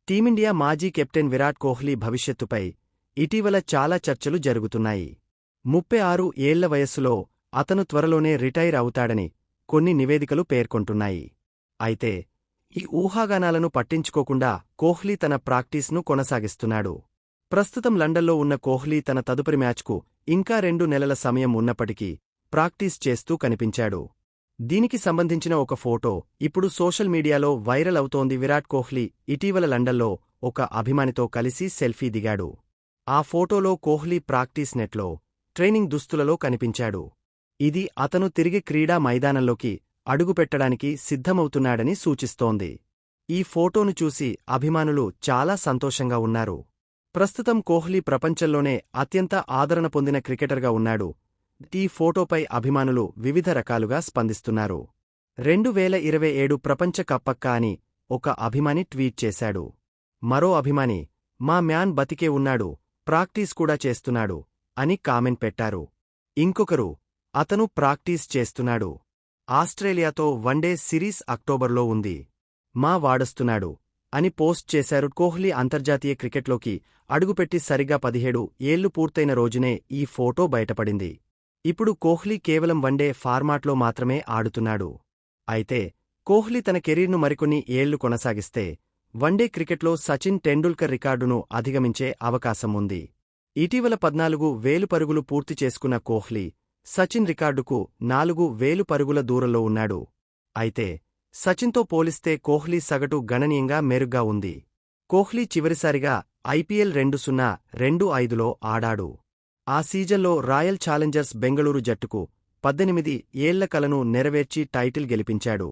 Team India మాజీ captain Virat Kohli భవిష్యత్తుపై ఇటీవల చాలా చర్చలు జరుగుతున్నాయి. 36 ఏళ్ల వయస్సులో అతను త్వరలోనే రిటైర్ అవుతాడని కొన్ని నివేదికలు పేర్కొంటున్నాయి. అయితే ఈ ఊహాగానాలను పట్టించుకోకుండా కోహ్లీ తన ప్రాక్టీస్ను కొనసాగిస్తున్నాడు. ప్రస్తుతం లండన్లో ఉన్న కోహ్లీ తన తదుపరి మ్యాచ్కు ఇంకా 2 నెలల సమయం ఉన్నప్పటికీ ప్రాక్టీస్ చేస్తూ కనిపించాడు. దీనికి సంబంధించిన ఒక ఫోటో ఇప్పుడు సోషల్ మీడియాలో వైరల్ అవుతోంది. విరాట్ కోహ్లీ ఇటీవల లండన్లో ఒక అభిమానితో కలిసి సెల్ఫీ దిగాడు. ఆ ఫోటోలో కోహ్లీ ప్రాక్టీస్ నెట్లో ట్రైనింగ్ దుస్తులలో కనిపించాడు. ఇది అతను తిరిగి క్రీడా మైదానంలోకి అడుగుపెట్టడానికి సిద్ధమవుతున్నాడని సూచిస్తోంది. ఈ ఫోటోను చూసి అభిమానులు చాలా సంతోషంగా ఉన్నారు. ప్రస్తుతం కోహ్లీ ప్రపంచంలోనే అత్యంత ఆదరణ పొందిన క్రికెటర్గా ఉన్నాడు. ఈ ఫోటోపై అభిమానులు వివిధ రకాలుగా స్పందిస్తున్నారు. 2027 ప్రపంచ కప్పక్క అని ఒక అభిమాని ట్వీట్ చేశాడు. మరో అభిమాని మా మ్యాన్ బతికే ఉన్నాడు, ప్రాక్టీస్ కూడా చేస్తున్నాడు అని కామెంట్ పెట్టారు. ఇంకొకరు అతను ప్రాక్టీస్ చేస్తున్నాడు, ఆస్ట్రేలియాతో వన్డే సిరీస్ అక్టోబర్లో ఉంది, మా వాడస్తున్నాడు అని పోస్ట్ చేశారు. కోహ్లీ అంతర్జాతీయ క్రికెట్లోకి అడుగుపెట్టి సరిగా 17 ఏళ్లు పూర్తయిన రోజునే ఈ ఫోటో బయటపడింది. ఇప్పుడు కోహ్లీ కేవలం వన్డే ఫార్మాట్లో మాత్రమే ఆడుతున్నాడు. అయితే కోహ్లీ తన కెరీర్ను మరికొన్ని ఏళ్లు కొనసాగిస్తే వన్డే క్రికెట్లో సచిన్ టెండూల్కర్ రికార్డును అధిగమించే అవకాశం ఉంది. ఇటీవల 14,000 పరుగులు పూర్తి చేసుకున్న కోహ్లీ సచిన్ రికార్డుకు 4,000 పరుగుల దూరంలో ఉన్నాడు. అయితే సచిన్తో పోలిస్తే కోహ్లీ సగటు గణనీయంగా మెరుగ్గా ఉంది. కోహ్లీ చివరిసారిగా ఐపీఎల్ 2025లో ఆడాడు. ఆ సీజన్లో రాయల్ ఛాలెంజర్స్ బెంగళూరు జట్టుకు 18 ఏళ్ల కలను నెరవేర్చి టైటిల్ గెలిపించాడు.